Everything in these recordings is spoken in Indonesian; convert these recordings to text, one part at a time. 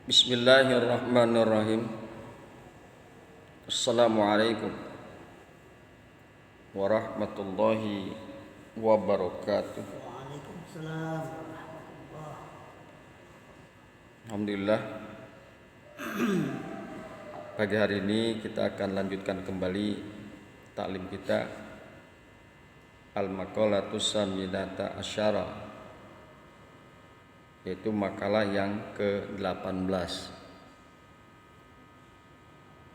Bismillahirrahmanirrahim. Assalamualaikum warahmatullahi wabarakatuh. Waalaikumsalam warahmatullahi. Alhamdulillah, pagi hari ini kita akan lanjutkan kembali taklim kita Al-Maqalatus Saminata Asyara, yaitu makalah yang ke-18.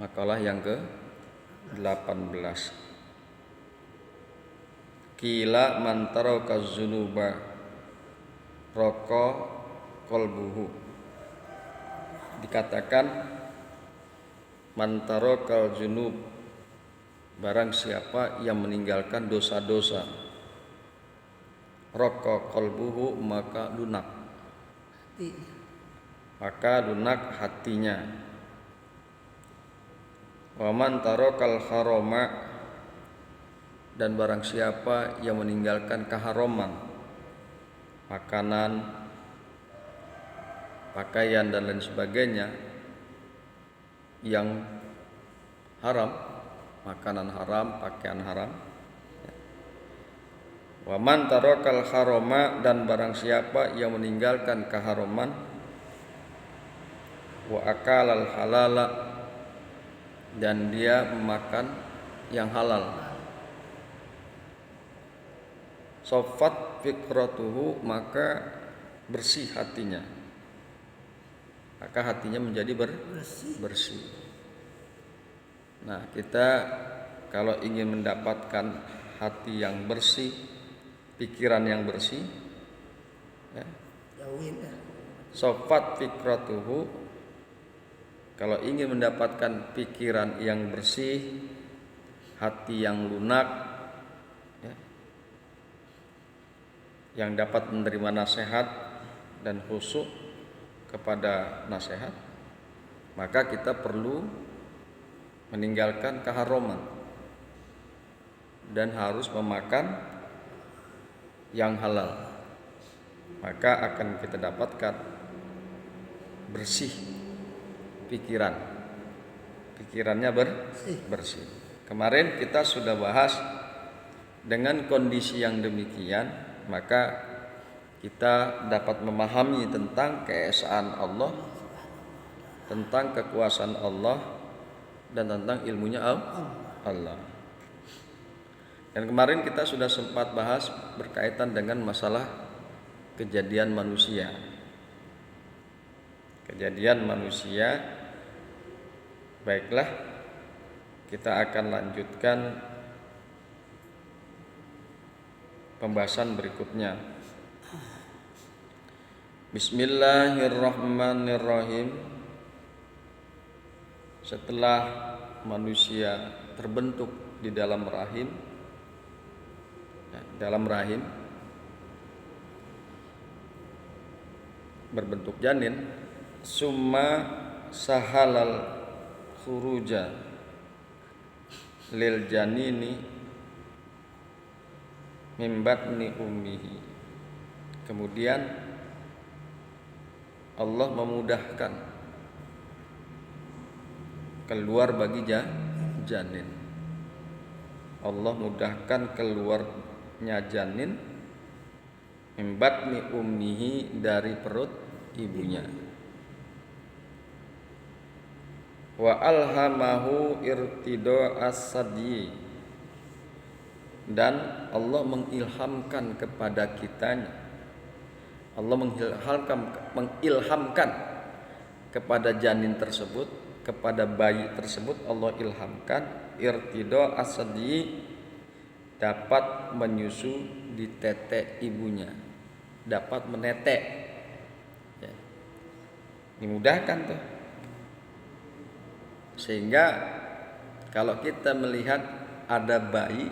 Makalah yang ke-18. Kila man taraka dzunuba raqa qalbuhu. Dikatakan man taraka dzunub, barang siapa yang meninggalkan dosa-dosa, raqa qalbuhu, maka lunak hatinya. Wa man tarakal harama, dan barang siapa yang meninggalkan keharaman, makanan, pakaian dan lain sebagainya yang haram, makanan haram, pakaian haram. Wa man tarakal harama, dan barang siapa yang meninggalkan keharaman, wa akalal halala, dan dia memakan yang halal, sofat fikratuhu, maka bersih hatinya, maka hatinya menjadi bersih. Nah, kita kalau ingin mendapatkan hati yang bersih, pikiran yang bersih, ya, sofat fikratuhu, kalau ingin mendapatkan pikiran yang bersih, hati yang lunak, ya, yang dapat menerima nasihat dan khusyuk kepada nasihat, maka kita perlu meninggalkan keharaman dan harus memakan yang halal, maka akan kita dapatkan bersih pikirannya bersih. Kemarin kita sudah bahas dengan kondisi yang demikian, maka kita dapat memahami tentang keesaan Allah, tentang kekuasaan Allah, dan tentang ilmunya Allah. Dan kemarin kita sudah sempat bahas berkaitan dengan masalah kejadian manusia. Kejadian manusia. Baiklah, kita akan lanjutkan pembahasan berikutnya. Bismillahirrahmanirrahim. Setelah manusia terbentuk di dalam rahim, berbentuk janin, summa sahalal khuruja lil janini min batni ummihi. Kemudian Allah memudahkan keluar bagi janin. Allah mudahkan keluarnya janin min batni ummihi, dari perut ibunya. Wa alhamahu irtido as-sadyi, dan Allah mengilhamkan kepada kitanya, Allah mengilhamkan kepada janin tersebut, kepada bayi tersebut, Allah ilhamkan irtido as-sadyi, dapat menyusu di tete ibunya, dapat menetek, ya. Dimudahkan tuh, sehingga kalau kita melihat ada bayi,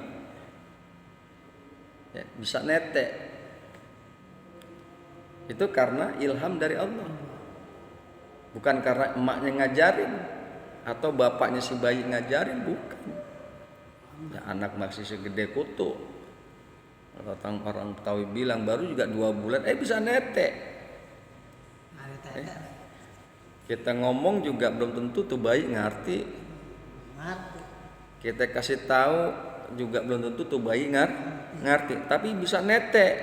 ya, bisa netek, itu karena ilham dari Allah, bukan karena emaknya ngajarin atau bapaknya si bayi ngajarin, bukan. Ya, anak masih segede kutu, orang Betawi bilang baru juga 2 bulan bisa netek. Kita ngomong juga belum tentu tuh bayi ngerti. Ngerti. Kita kasih tahu juga belum tentu tuh bayi ngerti. Tapi bisa netek,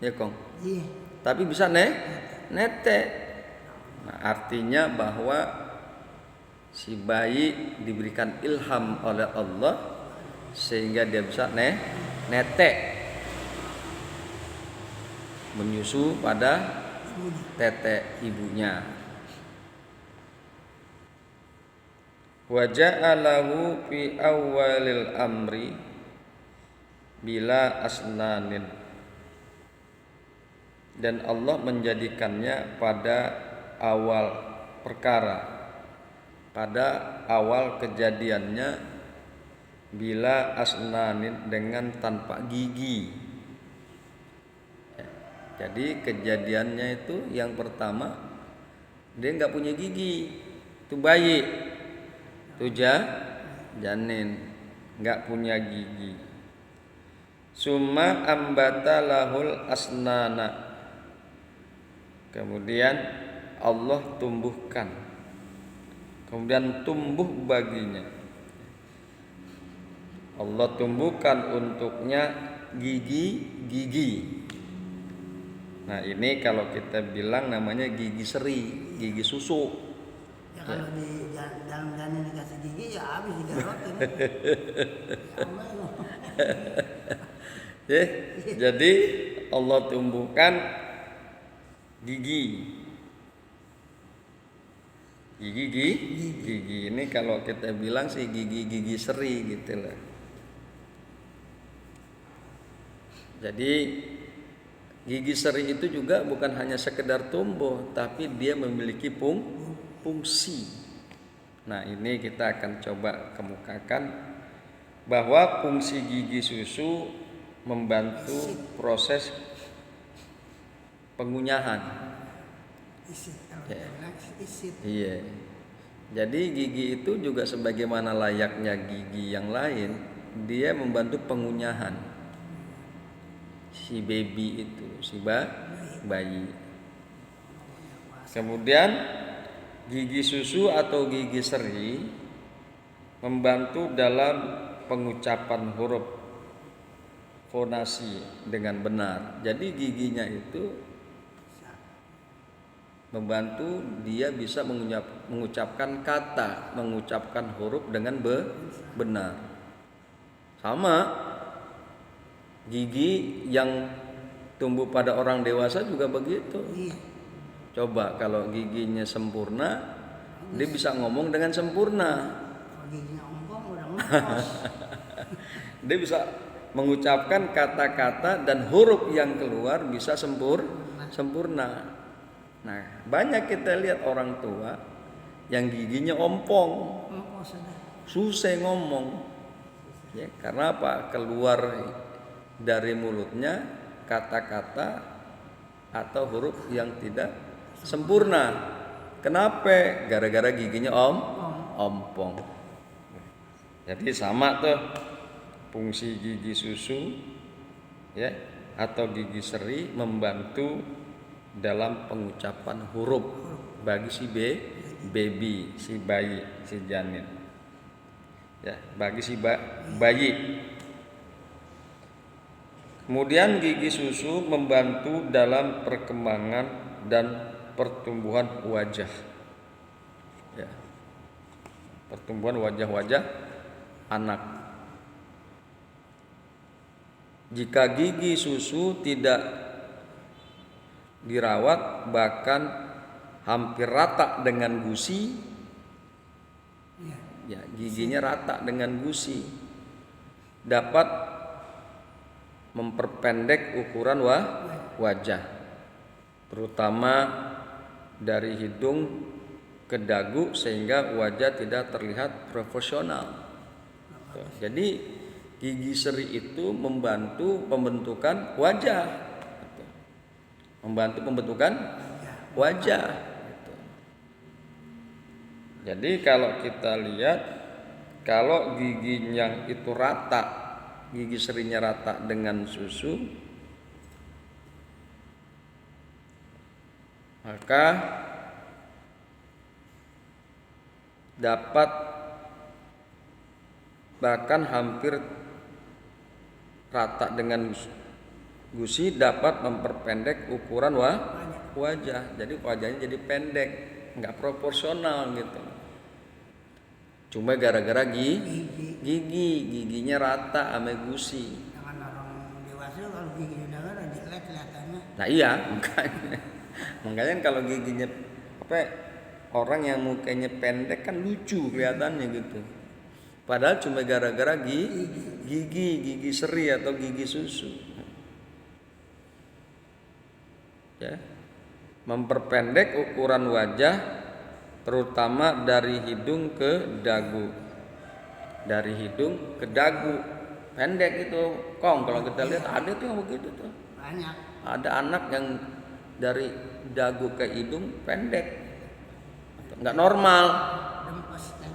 ya Kong. Iya. Tapi bisa netek. Nah, artinya bahwa si bayi diberikan ilham oleh Allah sehingga dia bisa netek, menyusu pada tete ibunya. Wa ja'alahu fi awwalil amri bila asnanin, dan Allah menjadikannya pada awal perkara, pada awal kejadiannya, bila asnanin, dengan tanpa gigi. Jadi kejadiannya itu yang pertama dia nggak punya gigi, itu bayi, itu janin nggak punya gigi. Summa ambata lahul asnana, kemudian Allah tumbuhkan, kemudian tumbuh baginya, Allah tumbuhkan untuknya gigi-gigi. Nah ini kalau kita bilang namanya gigi seri, gigi susu. Ya kalau di dalam janin dikasih gigi ya habis digarotin. Ya, jadi Allah tumbuhkan gigi. Gigi ini kalau kita bilang sih gigi seri gitu lah. Jadi gigi seri itu juga bukan hanya sekedar tumbuh, tapi dia memiliki fungsi. Nah ini kita akan coba kemukakan bahwa fungsi gigi susu membantu proses pengunyahan. Iya. Jadi gigi itu juga sebagaimana layaknya gigi yang lain, dia membantu pengunyahan si baby itu, si bayi. Kemudian gigi susu atau gigi seri membantu dalam pengucapan huruf fonasi dengan benar. Jadi giginya itu membantu dia bisa mengucapkan kata, mengucapkan huruf dengan benar. Sama gigi yang tumbuh pada orang dewasa juga begitu. Coba kalau giginya sempurna, dia bisa ngomong dengan sempurna. Kalau giginya ompong udah ngos. Dia bisa mengucapkan kata-kata dan huruf yang keluar bisa sempurna. Nah, banyak kita lihat orang tua yang giginya ompong, susah ngomong. Ya, karena apa? Keluar dari mulutnya kata-kata atau huruf yang tidak sempurna. Kenapa? Gara-gara giginya ompong. Jadi sama tuh fungsi gigi susu ya atau gigi seri membantu dalam pengucapan huruf bagi si baby, si bayi, si janin. Ya, bagi si bayi. Kemudian gigi susu membantu dalam perkembangan dan pertumbuhan wajah. Ya. Pertumbuhan wajah-wajah anak. Jika gigi susu tidak dirawat, bahkan hampir rata dengan gusi, ya giginya rata dengan gusi, dapat memperpendek ukuran wajah, terutama dari hidung ke dagu sehingga wajah tidak terlihat proporsional. Jadi gigi seri itu membantu pembentukan wajah. Membantu pembentukan wajah. Jadi kalau kita lihat, kalau giginya itu rata, gigi serinya rata dengan susu, maka dapat bahkan hampir rata dengan gusi, dapat memperpendek ukuran wajah. Jadi wajahnya jadi pendek, nggak proporsional gitu. Cuma gara-gara giginya rata sama gusi. Jangan orang dewasa kalau gigi udah ada jelek kelihatannya. Nah iya, makanya kalau giginya orang yang mukanya pendek kan lucu kelihatannya gitu. Padahal cuma gara-gara gigi seri atau gigi susu. Ya. Memperpendek ukuran wajah terutama dari hidung ke dagu. Dari hidung ke dagu. Pendek itu. Kalau kita lihat ada tuh yang begitu tuh. Banyak. Ada anak yang dari dagu ke hidung pendek. Enggak normal. Dempes kan.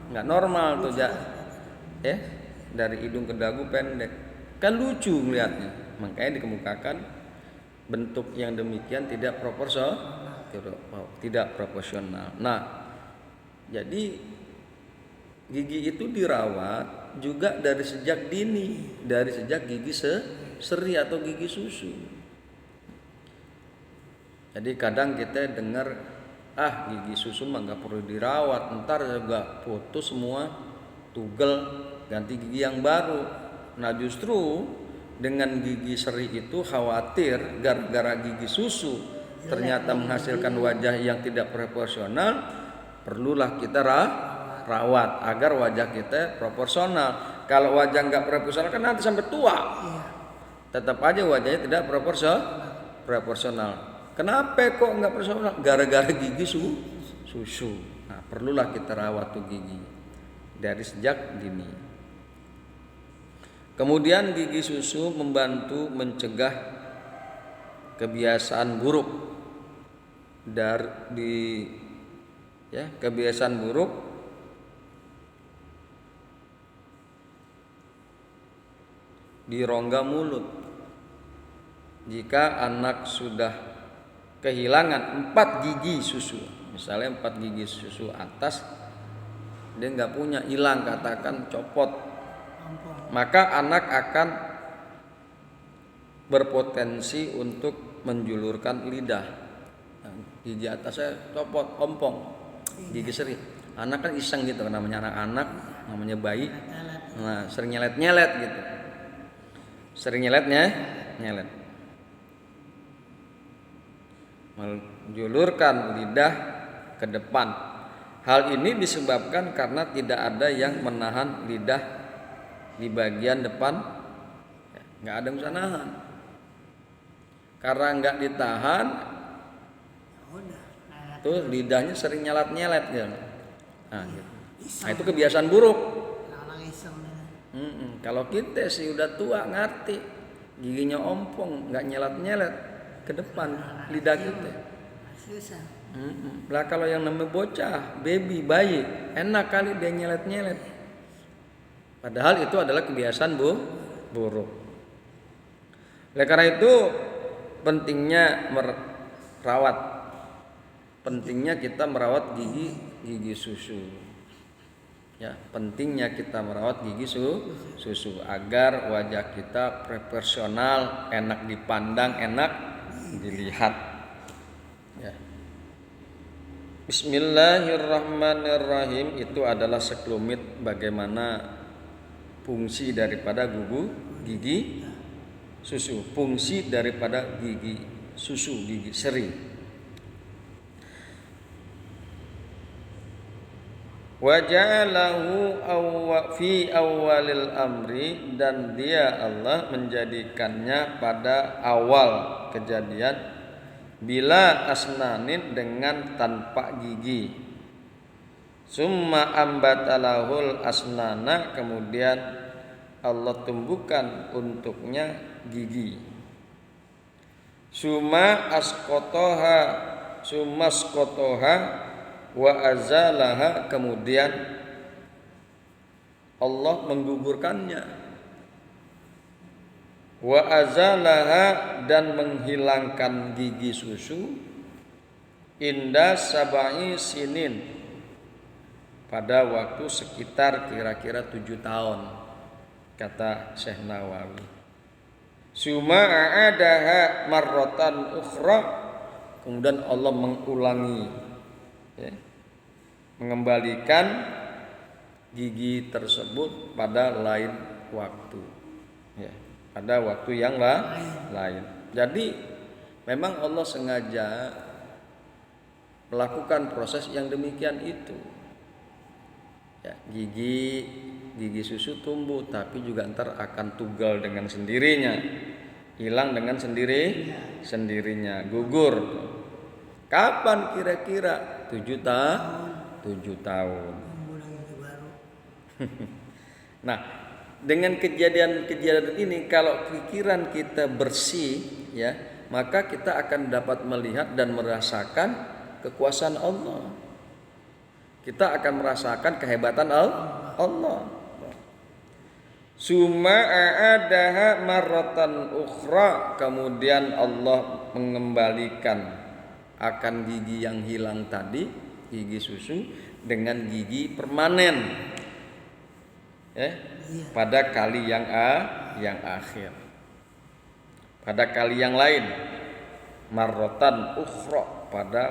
Nggak normal tuh dari hidung ke dagu pendek, kan lucu melihatnya. Makanya dikemukakan bentuk yang demikian tidak proporsional. Nah, jadi gigi itu dirawat juga dari sejak dini, dari sejak gigi seri atau gigi susu. Jadi kadang kita dengar gigi susu mah nggak perlu dirawat, ntar juga putus semua, tugel, ganti gigi yang baru. Nah justru dengan gigi seri itu khawatir gara-gara gigi susu ternyata menghasilkan wajah yang tidak proporsional, perlulah kita rawat agar wajah kita proporsional. Kalau wajah nggak proporsional kan nanti sampai tua, tetap aja wajahnya tidak proporsional. Kenapa kok nggak proporsional? Gara-gara gigi susu. Nah, perlulah kita rawat tuh gigi dari sejak dini. Kemudian gigi susu membantu mencegah kebiasaan buruk kebiasaan buruk di rongga mulut. Jika anak sudah kehilangan 4 gigi susu, misalnya 4 gigi susu atas dia nggak punya, hilang, katakan copot, maka anak akan berpotensi untuk menjulurkan lidah. Gigi atasnya copot, ompong, gigi seri. Anak kan iseng gitu, namanya anak-anak, namanya bayi. Nah, sering nyelet gitu. Sering nyelet. Menjulurkan lidah ke depan. Hal ini disebabkan karena tidak ada yang menahan lidah di bagian depan. Nggak ada yang bisa nahan. Karena nggak ditahan, tuh lidahnya sering nyelet gitu. Nah, itu kebiasaan buruk. Kalau kita sih udah tua ngerti, giginya ompong, nggak nyelet ke depan lidah kita. Susah. Lah kalau yang namanya bocah, bayi, enak kali dia nyelet. Padahal itu adalah kebiasaan buruk. Oleh karena itu pentingnya kita merawat gigi susu. Ya, pentingnya kita merawat gigi susu agar wajah kita proporsional, enak dipandang, enak dilihat. Ya. Bismillahirrahmanirrahim. Itu adalah sekelumit bagaimana fungsi daripada gigi susu, fungsi daripada gigi susu, gigi seri. Wajalahu fi awalil amri, dan dia Allah menjadikannya pada awal kejadian bila asnanin, dengan tanpa gigi. Summa ambatalahul asnana, kemudian Allah tumbuhkan untuknya gigi. Summa askotoha wa azalaha, kemudian Allah menggugurkannya. Wa azalaha, dan menghilangkan gigi susu. Inda sabai sinin, pada waktu sekitar kira-kira 7 tahun, kata Syekh Nawawi. Suma a'adaha marratan ukhra, kemudian Allah mengulangi, ya, mengembalikan gigi tersebut pada lain waktu, ya, pada waktu yang lain. Jadi memang Allah sengaja melakukan proses yang demikian itu. Ya, gigi susu tumbuh, tapi juga ntar akan tugal dengan sendirinya, hilang dengan sendirinya, gugur. Kapan kira-kira? 7 tahun. Nah, dengan kejadian ini, kalau pikiran kita bersih, ya, maka kita akan dapat melihat dan merasakan kekuasaan Allah. Kita akan merasakan kehebatan Allah. Summa a'adaha marratan ukhra, kemudian Allah mengembalikan akan gigi yang hilang tadi, gigi susu, dengan gigi permanen, ya, pada kali yang akhir, pada kali yang lain, marratan ukhra, pada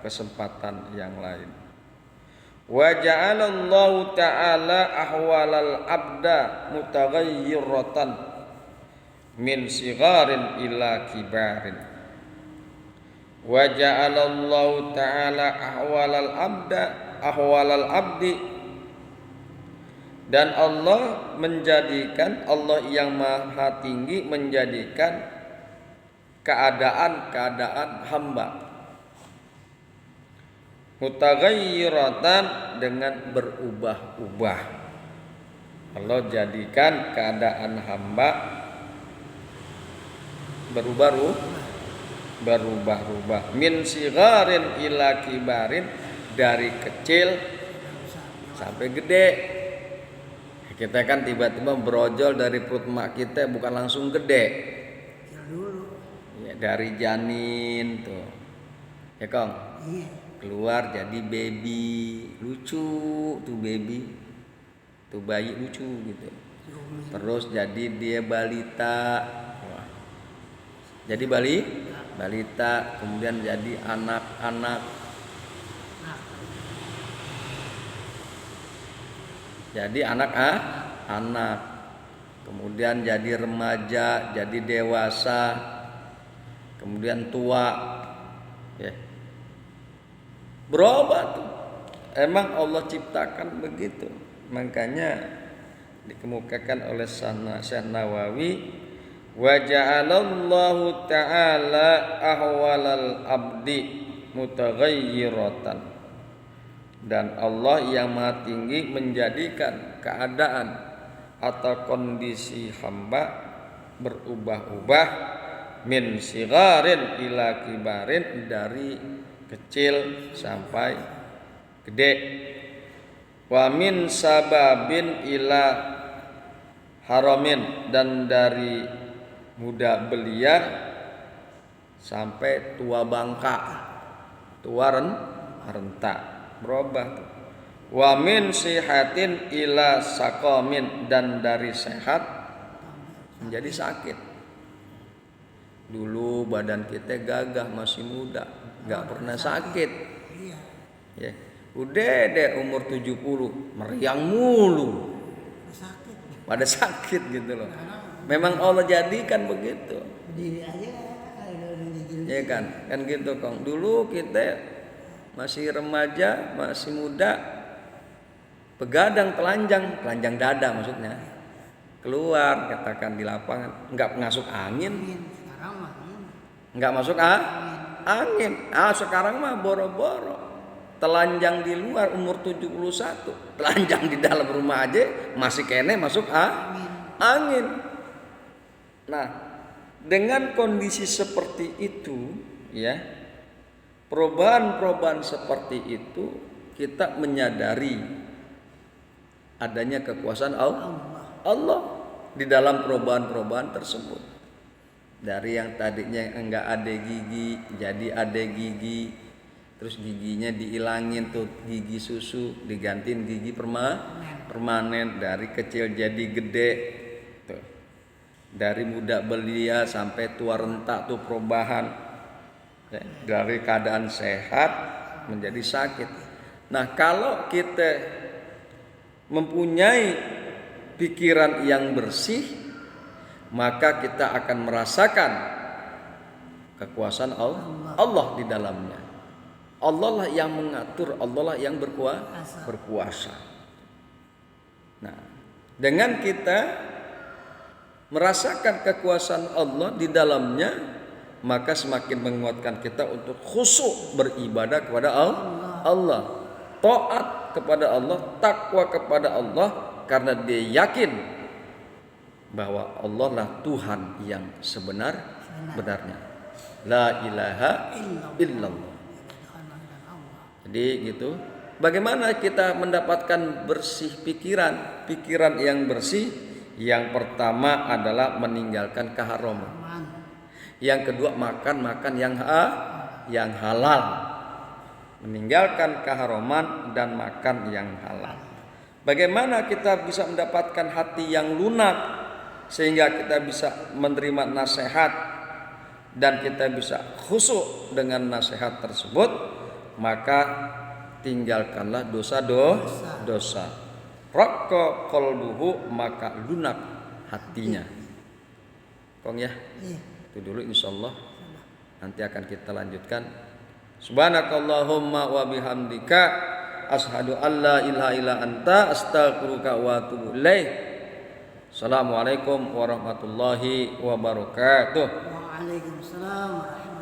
kesempatan yang lain. Wa ja'alallahu ta'ala ahwalal abda mutaghayyiratan min sigharin ila kibarin. Wa ja'alallahu ta'ala ahwalal abdi, dan Allah menjadikan, Allah yang maha tinggi menjadikan keadaan hamba mutaghayyiratan, dengan berubah-ubah. Allah jadikan keadaan hamba berubah-ubah, min sigharin ila kibarin, dari kecil sampai gede. Kita kan tiba-tiba berojol dari perut mak kita, bukan langsung gede, ya, dari janin tuh, ya Kong, keluar jadi baby, lucu tuh baby, tuh bayi lucu gitu. Terus jadi dia balita, jadi balita, kemudian jadi anak-anak, jadi anak, kemudian jadi remaja, jadi dewasa, kemudian tua, ya. Berubah tuh. Emang Allah ciptakan begitu. Makanya dikemukakan oleh Syekh Nawawi, wa ja'alallahu ta'ala ahwalal abdi mutaghayyiratan, dan Allah yang maha tinggi menjadikan keadaan atau kondisi hamba berubah-ubah, min sigharin ila kibarin, dari kecil sampai gede, wa min sababin ila haramin, dan dari muda belia sampai tua bangka, tua renta, berubah. Wa min sihatin ila saqamin, dan dari sehat menjadi sakit. Dulu badan kita gagah, masih muda, nggak pernah sakit, ya. Udah deh umur 70 meriang mulu, pada sakit gitu loh. Memang Allah jadikan begitu, ya kan gitu Kong. Dulu kita masih remaja, masih muda, begadang, telanjang dada maksudnya, keluar katakan di lapangan, nggak masuk angin, nggak masuk angin. Sekarang mah boro-boro telanjang di luar umur 71, telanjang di dalam rumah aja masih kene masuk angin. Nah, dengan kondisi seperti itu, ya, perubahan seperti itu, kita menyadari adanya kekuasaan Allah di dalam perubahan tersebut. Dari yang tadinya enggak ada gigi jadi ada gigi, terus giginya dihilangin tuh, gigi susu digantiin gigi permanen, dari kecil jadi gede tuh. Dari muda belia sampai tua renta tuh perubahan, ya, dari keadaan sehat menjadi sakit. Nah, kalau kita mempunyai pikiran yang bersih, maka kita akan merasakan kekuasaan Allah di dalamnya. Allah lah yang mengatur, Allah lah yang berkuasa. Nah, dengan kita merasakan kekuasaan Allah di dalamnya, maka semakin menguatkan kita untuk khusyuk beribadah kepada Allah, taat kepada Allah, takwa kepada Allah, karena dia yakin bahwa Allah lah Tuhan yang sebenar-benarnya. La ilaha illallah. Jadi gitu. Bagaimana kita mendapatkan bersih pikiran? Pikiran yang bersih, yang pertama adalah meninggalkan keharaman. Yang kedua makan yang halal. Meninggalkan keharaman dan makan yang halal. Bagaimana kita bisa mendapatkan hati yang lunak sehingga kita bisa menerima nasihat dan kita bisa khusyuk dengan nasihat tersebut? Maka tinggalkanlah dosa. Raqqa qalbuhu, maka lunak hatinya. Kong ya. Itu dulu insyaallah. Nanti akan kita lanjutkan. Subhanakallahumma wa bihamdika asyhadu an la ilaha illa anta astaghfiruka wa atubu ilaik. Assalamualaikum warahmatullahi wabarakatuh. Waalaikumsalam warahmatullahi